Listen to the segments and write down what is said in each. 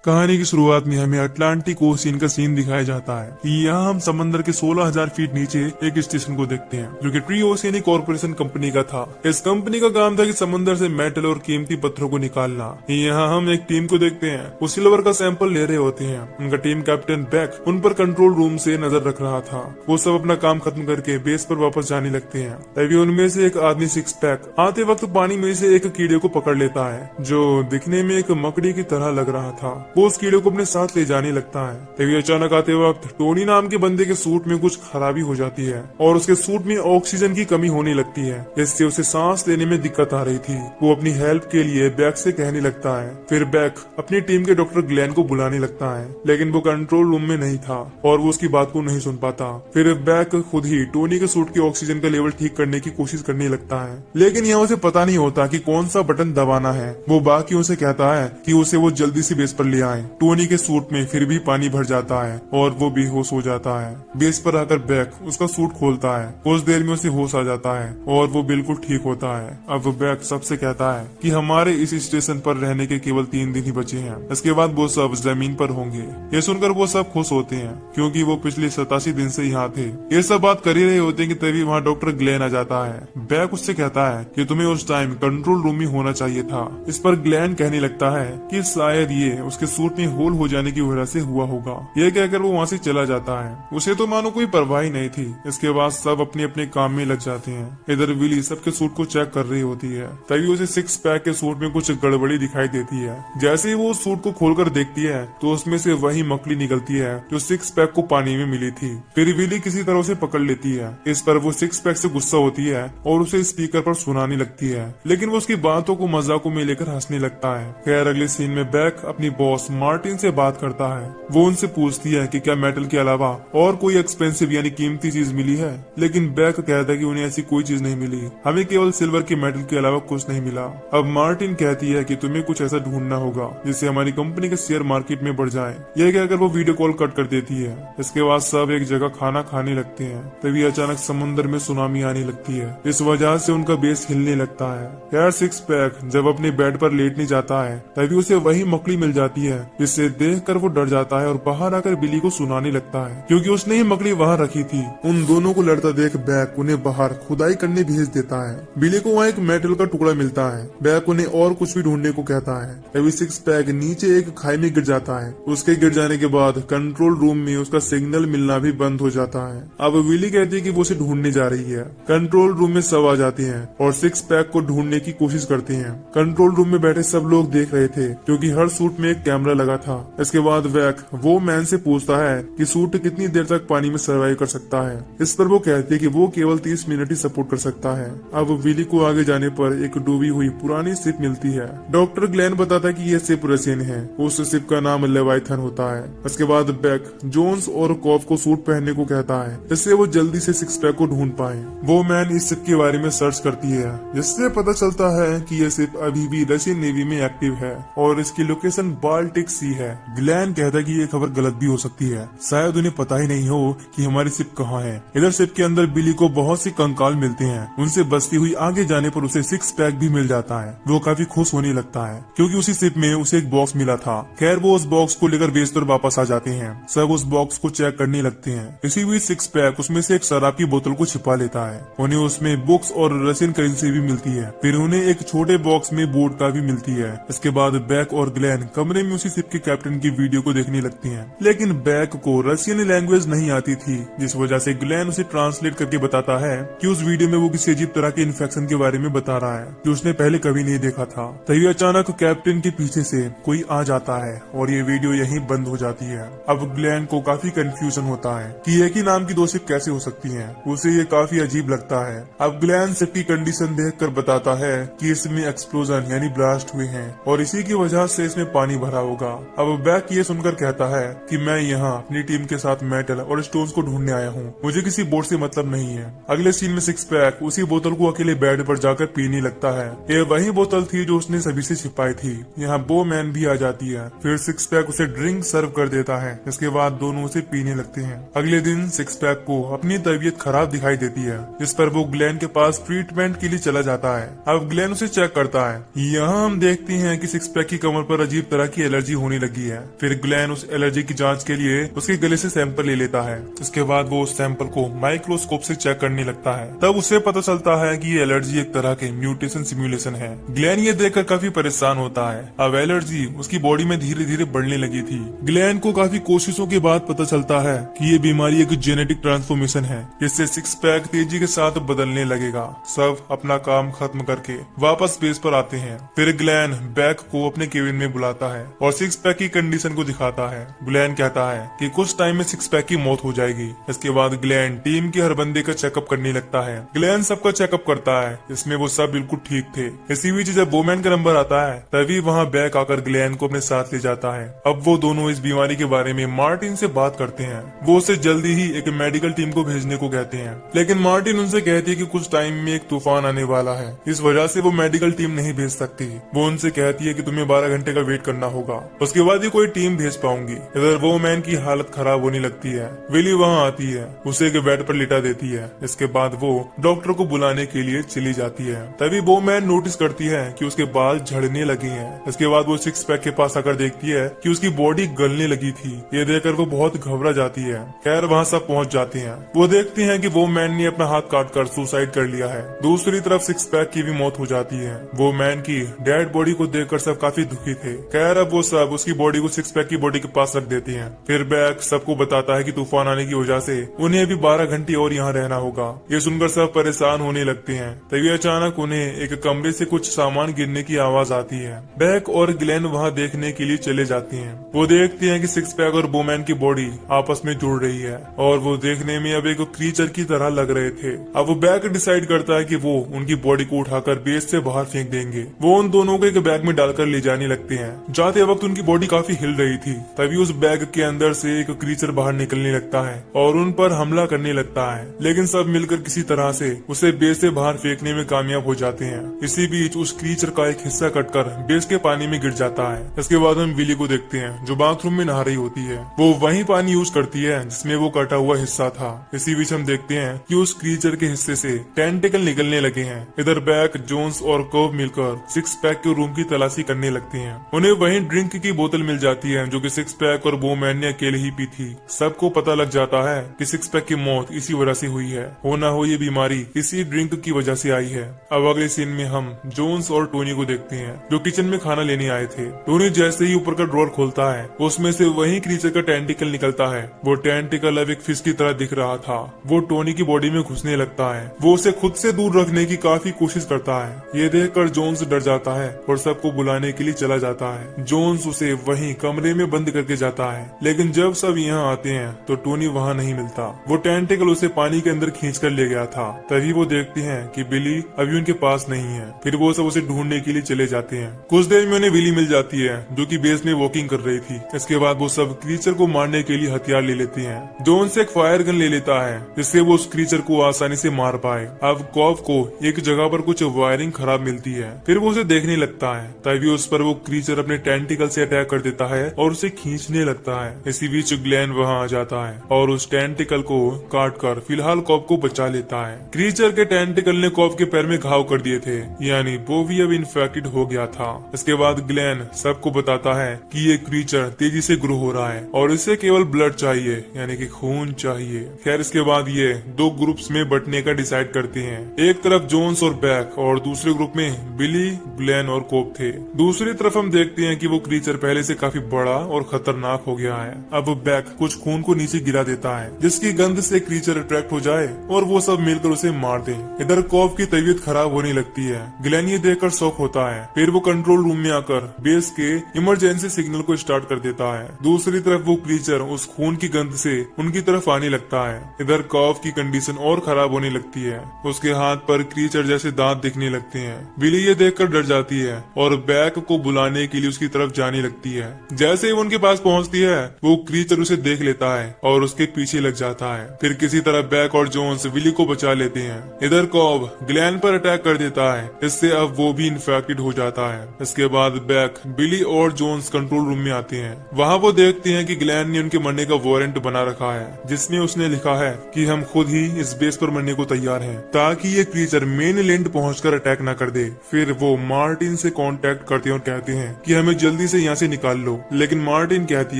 कहानी की शुरुआत में हमें अटलांटिक ओशियन का सीन दिखाया जाता है। यहाँ हम समंदर के 16,000 फीट नीचे एक स्टेशन को देखते हैं जो कि ट्री ओशियनिक कॉर्पोरेशन कंपनी का था। इस कंपनी का काम था कि समंदर से मेटल और कीमती पत्थरों को निकालना। यहाँ हम एक टीम को देखते हैं, वो सिल्वर का सैंपल ले रहे होते हैं। उनका टीम कैप्टन बैक उन पर कंट्रोल रूम से नजर रख रहा था। वो सब अपना काम खत्म करके बेस पर वापस जाने लगते हैं। तभी उनमें से एक आदमी सिक्स पैक आते वक्त पानी में से एक कीड़े को पकड़ लेता है जो दिखने में एक मकड़ी की तरह लग रहा था। वो उस कीड़े को अपने साथ ले जाने लगता है। तभी अचानक आते वक्त टोनी नाम के बंदे के सूट में कुछ खराबी हो जाती है और उसके सूट में ऑक्सीजन की कमी होने लगती है, जिससे उसे सांस लेने में दिक्कत आ रही थी। वो अपनी हेल्प के लिए बैक से कहने लगता है। फिर बैक अपनी टीम के डॉक्टर ग्लेन को बुलाने लगता है, लेकिन वो कंट्रोल रूम में नहीं था और वो उसकी बात को नहीं सुन पाता। फिर बैक खुद ही टोनी के सूट के ऑक्सीजन का लेवल ठीक करने की कोशिश करने लगता है, लेकिन यहाँ उसे पता नहीं होता कि कौन सा बटन दबाना है। वो बाकियों से कहता है कि उसे वो जल्दी से बेस पर ले आए। टोनी के सूट में फिर भी पानी भर जाता है और वो बेहोश हो जाता है। बेस पर आकर बैक उसका सूट खोलता है। कुछ देर में उसे होश आ जाता है और वो बिल्कुल ठीक होता है। अब बैक सबसे कहता है कि हमारे इस स्टेशन पर रहने के केवल 3 दिन ही बचे हैं, इसके बाद वो सब जमीन पर होंगे। ये सुनकर वो सब खुश होते हैं क्योंकि वो पिछले 87 दिन से यहाँ थे। ये सब बात कर ही रहे होते हैं कि तभी वहाँ डॉक्टर ग्लेन आ जाता है। बैक उससे कहता है कि तुम्हें उस टाइम कंट्रोल रूम में होना चाहिए था। इस पर ग्लेन कहने लगता है कि शायद ये उसके सूट में होल हो जाने की वजह से हुआ होगा। यह कहकर वो वहाँ से चला जाता है। उसे तो मानो कोई परवाह ही नहीं थी। इसके बाद सब अपने अपने काम में लग जाते हैं। इधर विली सबके सूट को चेक कर रही होती है। तभी उसे सिक्स पैक के सूट में कुछ गड़बड़ी दिखाई देती है। जैसे ही वो उस सूट को खोलकर देखती है तो उसमें से वही मकड़ी निकलती है जो सिक्स पैक को पानी में मिली थी। फिर विली किसी तरह उसे पकड़ लेती है। इस पर वो सिक्स पैक से गुस्सा होती है और उसे स्पीकर पर सुनाने लगती है, लेकिन वो उसकी बातों को मजाकों में लेकर हंसने लगता है। खैर अगले सीन में बैक अपनी बॉस मार्टिन से बात करता है। वो उनसे पूछती है कि क्या मेटल के अलावा और कोई एक्सपेंसिव यानी कीमती चीज मिली है, लेकिन बैक कहता है कि उन्हें ऐसी कोई चीज नहीं मिली, हमें केवल सिल्वर के मेटल के अलावा कुछ नहीं मिला। अब मार्टिन कहती है कि तुम्हें कुछ ऐसा ढूंढना होगा जिससे हमारी कंपनी के शेयर मार्केट में बढ़ जाए। यह कहकर वो वीडियो कॉल कट कर देती है। इसके बाद सब एक जगह खाना खाने लगते हैं। तभी अचानक समुद्र में सुनामी आने लगती है। इस वजह से उनका बेस हिलने लगता है। यार सिक्स पैक जब अपने बेड पर लेटने जाता है तभी उसे वही मकड़ी मिल जाती है, जिससे देखकर वो डर जाता है और बाहर आकर बिली को सुनाने लगता है क्योंकि उसने ही मकड़ी वहाँ रखी थी। उन दोनों को लड़ता देख बैक उन्हें बाहर खुदाई करने भेज देता है। बिली को वहाँ एक मेटल का टुकड़ा मिलता है। बैक उन्हें और कुछ भी ढूंढने को कहता है। तभी सिक्स पैक नीचे एक खाई में गिर जाता है। उसके गिर जाने के बाद कंट्रोल रूम में उसका सिग्नल मिलना भी बंद हो जाता है। अब विली कहती है कि वो उसे ढूंढने जा रही है। कंट्रोल रूम में सब आ जाते हैं और सिक्स पैक को ढूंढने की कोशिश करते हैं। कंट्रोल रूम में बैठे सब लोग देख रहे थे क्योंकि हर सूट में एक कैमरा लगा था। इसके बाद बैक वो मैन से पूछता है कि सूट कितनी देर तक पानी में सर्वाइव कर सकता है। इस पर वो कहती है कि वो केवल 30 मिनट ही सपोर्ट कर सकता है। अब विली को आगे जाने पर एक डूबी हुई पुरानी शिप मिलती है। डॉक्टर ग्लेन बताता है कि यह शिप रशियन है। उस शिप का नाम लेवाइथन होता है। इसके बाद बैक जोन्स और कॉफ को सूट पहनने को कहता है, जिससे वो जल्दी से सिक्स पैक को ढूंढ पाए। वो मैन इस शिप के बारे में सर्च करती है, जिससे पता चलता है कि यह शिप अभी भी रशियन नेवी में एक्टिव है और इसकी लोकेशन बाल्टिक सी है। ग्लेन कहता है कि ये खबर गलत भी हो सकती है, शायद उन्हें पता ही नहीं हो कि हमारी शिप कहाँ है। इधर शिप के अंदर बिली को बहुत सी कंकाल मिलते हैं। उनसे बचती हुई आगे जाने पर उसे सिक्स पैक भी मिल जाता है। वो काफी खुश होने लगता है क्योंकि उसी शिप में उसे एक बॉक्स मिला था। खैर वो उस बॉक्स को लेकर बेस पर वापस आ जाते हैं। सब उस बॉक्स को चेक करने लगते हैं। इसी बीच सिक्स पैक उसमें से एक शराब की बोतल को छिपा लेता है। उन्हें उसमें बुक्स और रशियन करेंसी भी मिलती है। फिर उन्हें एक छोटे बॉक्स में बोर्ड का भी मिलती है। इसके बाद बैक और ग्लेन कमरे में उसी शिप के कैप्टन की वीडियो को देखने लगते हैं, लेकिन बैक को रशियन लैंग्वेज नहीं आती थी, जिस वजह से ग्लेन उसे ट्रांसलेट करके बताता है कि उस वीडियो में वो किसी अजीब तरह के इन्फेक्शन के बारे में बता रहा है जो उसने पहले कभी नहीं देखा था। तभी अचानक कैप्टन के पीछे से कोई आ जाता है और ये वीडियो यहीं बंद हो जाती है। अब ग्लेन को काफी कंफ्यूजन होता है कि एक ही नाम की 2 शिप कैसे हो सकती हैं। उसे ये काफी अजीब लगता है। अब ग्लेन शिप की कंडीशन देखकर बताता है कि इसमें एक्सप्लोजन यानी ब्लास्ट हुए हैं और इसी की वजह से इसमें पानी भरा होगा। अब बैक ये सुनकर कहता है कि मैं यहाँ अपनी टीम के साथ मेटल और स्टोन्स को ढूंढने आया हूँ, मुझे किसी बोट से मतलब नहीं है। अगले सीन में सिक्स पैक उसी बोतल को अकेले बेड पर जाकर पीने लगता है। ये वही बोतल थी जो उसने सभी से छिपाई थी। यहाँ बो मैन भी आ जाती है। फिर सिक्स पैक उसे ड्रिंक सर्व कर देता है। इसके बाद दोनों उसे पीने लगते हैं। अगले दिन सिक्स पैक को अपनी तबीयत खराब दिखाई देती है, जिस पर वो ग्लेन के पास ट्रीटमेंट के लिए चला जाता है। अब ग्लेन उसे चेक करता है। यहाँ हम देखते हैं कि सिक्स पैक की कमर पर अजीब तरह की एलर्जी होने लगी है। फिर ग्लेन उस एलर्जी की जांच के लिए उसके गले से सैंपल ले लेता है। इसके बाद वो उस सैंपल को माइक्रोस्कोप से चेक करने लगता है। तब उसे पता चलता है कि ये एलर्जी एक तरह के म्यूटेशन सिमुलेशन है। ग्लेन ये देखकर काफी परेशान होता है। अब एलर्जी उसकी बॉडी में धीरे धीरे बढ़ने लगी थी। ग्लेन को काफी कोशिशों के बाद पता चलता है कि ये बीमारी एक जेनेटिक ट्रांसफॉर्मेशन है। इससे सिक्स पैक तेजी के साथ बदलने लगेगा। सब अपना काम खत्म करके वापस बेस पर आते हैं। फिर ग्लेन बैक को अपने केबिन में बुलाता है और सिक्स पैक की कंडीशन को दिखाता है। ग्लेन कहता है कि कुछ टाइम में सिक्स पैक की मौत हो जाएगी। इसके बाद ग्लेन टीम के हर बंदे का चेकअप करने लगता है। ग्लेन सबका चेकअप करता है। इसमें वो सब बिल्कुल ठीक थे। इसी बीच जब बोमैन का नंबर आता है तभी वहाँ बैक आकर ग्लेन को अपने साथ ले जाता है। अब वो दोनों इस बीमारी के बारे में मार्टिन से बात करते हैं। वो उसे जल्दी ही एक मेडिकल टीम को भेजने को कहते हैं, लेकिन मार्टिन उनसे कहती है कि कुछ टाइम में एक तूफान आने वाला है, इस वजह से वो मेडिकल टीम नहीं भेज सकती। वो उनसे कहती है कि तुम्हें 12 घंटे का वेट करना होगा, उसके बाद ही कोई टीम भेज पाऊंगी। इधर वो मैन की हालत खराब होने लगती है। विली वहाँ आती है, उसे एक बेड पर लिटा देती है। इसके बाद वो डॉक्टर को बुलाने के लिए चली जाती है। तभी वो मैन नोटिस करती है कि उसके बाल झड़ने लगे हैं। इसके बाद वो सिक्स पैक के पास आकर देखती है कि उसकी बॉडी गलने लगी थी। ये देखकर वो बहुत घबरा जाती है। खैर वहाँ सब पहुँच जाते हैं। वो देखती हैं कि वो मैन ने अपना हाथ काटकर सुसाइड कर लिया है। दूसरी तरफ सिक्स पैक की भी मौत हो जाती है। वो मैन की डेड बॉडी को देखकर सब काफी दुखी थे। खैर अब वो सब उसकी बॉडी को सिक्स पैक की बॉडी के पास रख देती हैं। फिर बैक सबको बताता है कि तूफान आने की वजह से उन्हें भी 12 घंटे और यहाँ रहना होगा। ये सुनकर सब परेशान होने लगते हैं। तभी अचानक उन्हें एक कमरे से कुछ सामान गिरने की आवाज आती है। बैक और ग्लेन वहाँ देखने के लिए चले जाती हैं। वो देखती हैं कि सिक्स पैक और बोमैन की बॉडी आपस में जुड़ रही है और वो देखने में अब एक क्रीचर की तरह लग रहे थे। अब वो बैक डिसाइड करता है कि वो उनकी बॉडी को उठाकर बेस से बाहर फेंक देंगे। वो उन दोनों को एक बैग में डालकर ले जाने लगते हैं। जाते वक्त उनकी बॉडी काफी हिल रही थी। तभी उस बैग के अंदर से एक क्रीचर बाहर निकलने लगता है और उन पर हमला करने लगता है, लेकिन सब मिलकर किसी तरह से उसे बेस से बाहर फेंकने में कामयाब हो जाते हैं। इसी बीच उस क्रीचर का एक हिस्सा कटकर बेस के पानी में गिर जाता है। इसके बाद हम विली को देखते हैं जो बाथरूम में नहा रही होती है। वो वही पानी यूज करती है जिसमें वो कटा हुआ हिस्सा था। इसी बीच हम देखते हैं कि उस क्रीचर के हिस्से से टेंटिकल निकलने लगे हैं। इधर बैक, जोन्स और कोब मिलकर सिक्स पैक के रूम की तलाशी करने लगते हैं। उन्हें वहीं ड्रिंक की बोतल मिल जाती है जो कि सिक्स पैक और बोमैन ने अकेले ही पी थी। सबको पता लग जाता है कि सिक्स पैक की मौत इसी वजह से हुई है। हो ना हो ये बीमारी इसी ड्रिंक की वजह से आई है। अब अगले सीन में हम जोन्स और टोनी को देखते हैं जो किचन में खाना लेने आए थे। टोनी जैसे ही ऊपर का ड्रॉर खोलता है उसमें से वही क्रीचर का टेंटिकल निकलता है। वो टेंटिकल अब एक फिश की तरह दिख रहा था। वो टोनी की बॉडी में घुसने लगता है। वो उसे खुद से दूर रखने की काफी कोशिश करता है। ये देखकर जोन्स डर जाता है और सबको बुलाने के लिए चला जाता है। जोन्स उसे वहीं कमरे में बंद करके जाता है, लेकिन जब सब यहाँ आते हैं तो टोनी वहाँ नहीं मिलता। वो टेंटिकल उसे पानी के अंदर खींच कर ले गया था। तभी वो देखते हैं कि बिली अभी उनके पास नहीं है। फिर वो सब उसे ढूंढने के लिए चले जाते हैं। कुछ देर में उन्हें बिली मिल जाती है जो कि बेस में वॉकिंग कर रही थी। इसके बाद वो सब क्रीचर को मारने के लिए हथियार ले लेते हैं। जोन्स एक फायर गन ले लेता है जिससे वो उस क्रीचर को आसानी से मार पाए। अब कॉफ को एक जगह पर कुछ वायरिंग खराब मिलती है। फिर वो उसे देखने लगता है। तभी उस पर वो क्रीचर अपने टेंटिकल से अटैक कर देता है और उसे खींचने लगता है। इसी बीच ग्लेन वहाँ आ जाता है और उस टेंटिकल को काट कर फिलहाल कॉफ को बचा लेता है। क्रीचर के टेंटिकल ने कॉफ के पैर में घाव कर दिए थे, यानी वो भी अब इन्फेक्टेड हो गया था। इसके बाद ग्लेन सबको बताता है कि ये क्रीचर तेजी से ग्रो हो रहा है और इसे केवल ब्लड चाहिए, यानी कि खून चाहिए। खैर इसके बाद ये दो ग्रुप्स में बंटने का डिसाइड करते हैं। एक तरफ जोन्स और बैक और दूसरे ग्रुप में बिली, ग्लेन और कोप थे। दूसरी तरफ हम देखते हैं कि वो क्रीचर पहले से काफी बड़ा और खतरनाक हो गया है। अब बैक कुछ खून को नीचे गिरा देता है जिसकी गंध से क्रीचर अट्रैक्ट हो जाए और वो सब मिलकर उसे मार दे। इधर कोप की तबीयत खराब होने लगती है। ग्लेन ये देखकर शॉक होता है। फिर वो कंट्रोल रूम में आकर बेस के इमरजेंसी सिग्नल को स्टार्ट कर देता है। दूसरी तरफ वो क्रीचर उस खून की गंध से उनकी तरफ आने लगता है। इधर कॉफ की कंडीशन और खराब होने लगती है। उसके हाथ पर क्रीचर जैसे दांत दिखने लगते हैं। बिली ये देखकर डर जाती है और बैक को बुलाने के लिए उसकी तरफ जाने लगती है। जैसे ही वो उनके पास पहुंचती है वो क्रीचर उसे देख लेता है और उसके पीछे लग जाता है। फिर किसी तरह बैक और जोन्स विली को बचा लेते हैं। इधर कॉब ग्लेन पर अटैक कर देता है। इससे अब वो भी इन्फेक्टेड हो जाता है। इसके बाद बैक, बिली और जोन्स कंट्रोल रूम में आते हैं। वहाँ वो देखते हैं कि ग्लेन ने उनके मरने का वारंट बना रखा है जिसमें उसने लिखा है कि हम खुद ही इस बेस पर मरने को तैयार हैं ताकि ये क्रीचर मेन लैंड पहुंचकर अटैक न कर दे। फिर वो मार्टिन से कांटेक्ट करते हैं और कहते हैं कि हमें जल्दी जल्दी से यहाँ से निकाल लो। लेकिन मार्टिन कहती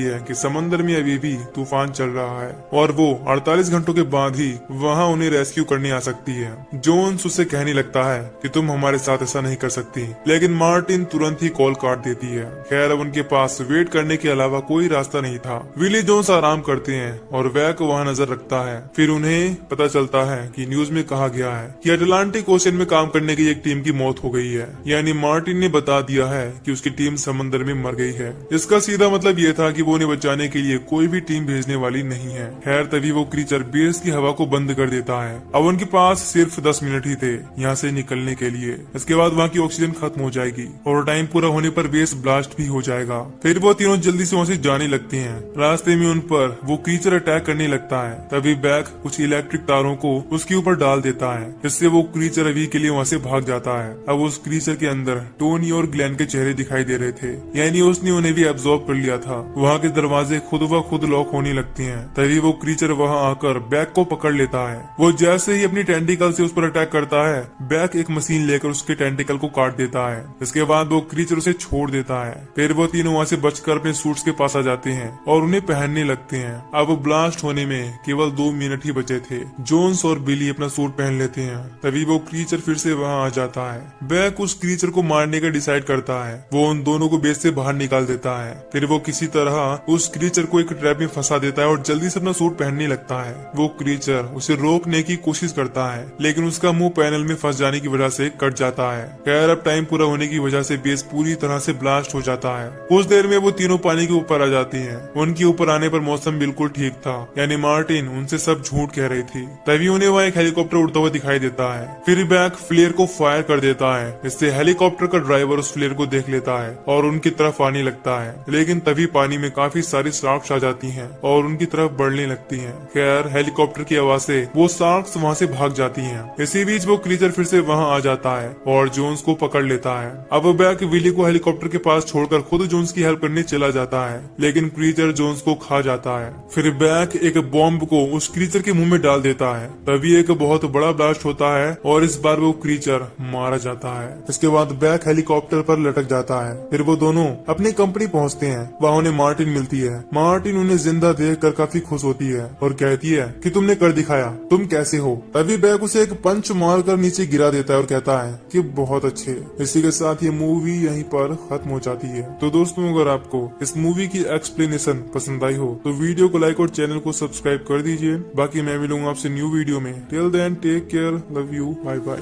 है कि समंदर में अभी भी तूफान चल रहा है और वो 48 घंटों के बाद ही वहाँ उन्हें रेस्क्यू करने आ सकती है। जोन्स उससे कहने लगता है कि तुम हमारे साथ ऐसा नहीं कर सकती, लेकिन मार्टिन तुरंत ही कॉल काट देती है। खैर अब उनके पास वेट करने के अलावा कोई रास्ता नहीं था। विली जोन्स आराम करते हैं और वैक वहाँ नजर रखता है। फिर उन्हें पता चलता है कि न्यूज में कहा गया है कि अटलांटिक ओशन में काम करने की एक टीम की मौत हो गई है, यानी मार्टिन ने बता दिया है कि उसकी टीम समंदर में मर गई है। इसका सीधा मतलब ये था कि वो उन्हें बचाने के लिए कोई भी टीम भेजने वाली नहीं है। खैर तभी वो क्रीचर बेस की हवा को बंद कर देता है। अब उनके पास सिर्फ 10 मिनट ही थे यहाँ से निकलने के लिए। इसके बाद वहाँ की ऑक्सीजन खत्म हो जाएगी और टाइम पूरा होने पर बेस ब्लास्ट भी हो जाएगा। फिर वो तीनों जल्दी से वहाँ से जाने लगते हैं। रास्ते में उन पर वो क्रीचर अटैक करने लगता है। तभी बैक कुछ इलेक्ट्रिक तारों को उसके ऊपर डाल देता है, जिससे वो क्रीचर अभी के लिए वहाँ से भाग जाता है। अब उस क्रीचर के अंदर टोनी और ग्लेन के चेहरे दिखाई दे रहे थे, यानी उसने उन्हें भी एब्जॉर्ब कर लिया था। वहाँ के दरवाजे खुद व खुद लॉक होने लगते हैं। तभी वो क्रीचर वहाँ आकर बैक को पकड़ लेता है। वो जैसे ही अपनी टेंटिकल से उस पर अटैक करता है, बैक एक मशीन लेकर उसके टेंटिकल को काट देता है। इसके बाद वो क्रीचर उसे छोड़ देता है। फिर वो तीनों वहाँ से बचकर अपने सूट्स के पास आ जाते हैं और उन्हें पहनने लगते हैं। अब ब्लास्ट होने में केवल 2 मिनट ही बचे थे। जोन्स और बिली अपना सूट पहन लेते हैं। तभी वो क्रीचर फिर से वहाँ आ जाता है। बैक उस क्रीचर को मारने का डिसाइड करता है। वो उन दोनों को बेस से बाहर निकाल देता है। फिर वो किसी तरह उस क्रीचर को एक ट्रैप में फंसा देता है और जल्दी से अपना सूट पहनने लगता है। वो क्रीचर उसे रोकने की कोशिश करता है, लेकिन उसका मुंह पैनल में फंस जाने की वजह से कट जाता है। खैर अब टाइम पूरा होने की वजह से बेस पूरी तरह से ब्लास्ट हो जाता है। कुछ देर में वो तीनों पानी के ऊपर आ जाती हैं। उनके ऊपर आने पर मौसम बिल्कुल ठीक था, यानी मार्टिन उनसे सब झूठ कह रही थी। तभी उन्हें वहाँ एक हेलीकॉप्टर उड़ता हुआ दिखाई देता है। फिर बैक फ्लेयर को फायर कर देता है, इससे हेलीकॉप्टर का ड्राइवर उस फ्लेयर को देख लेता है और उनकी तरफ आने लगता है। लेकिन तभी पानी में काफी सारी शार्क्स आ जाती हैं और उनकी तरफ बढ़ने लगती हैं। खैर हेलीकॉप्टर की आवाज से वो शार्क्स वहाँ से भाग जाती हैं। इसी बीच वो क्रीचर फिर से वहाँ आ जाता है और जोन्स को पकड़ लेता है। अब बैक विली को हेलीकॉप्टर के पास छोड़कर खुद जोन्स की हेल्प करने चला जाता है, लेकिन क्रीचर जोन्स को खा जाता है। फिर बैक एक बॉम्ब को उस क्रीचर के मुंह में डाल देता है। तभी एक बहुत बड़ा ब्लास्ट होता है और इस बार वो क्रीचर मारा जाता है। इसके बाद बैक हेलीकॉप्टर पर लटक जाता है। फिर वो दोनों अपनी कंपनी पहुंचते हैं। वहाँ उन्हें मार्टिन मिलती है। मार्टिन उन्हें जिंदा देखकर काफी खुश होती है और कहती है कि तुमने कर दिखाया, तुम कैसे हो। तभी बैक उसे एक पंच मारकर नीचे गिरा देता है और कहता है कि बहुत अच्छे। इसी के साथ ये मूवी यहीं पर खत्म हो जाती है। तो दोस्तों अगर आपको इस मूवी की एक्सप्लेनेशन पसंद आई हो तो वीडियो को लाइक और चैनल को सब्सक्राइब कर दीजिए। बाकी मैं मिलूंगा आपसे न्यू वीडियो में। Till then take care, love you, bye bye.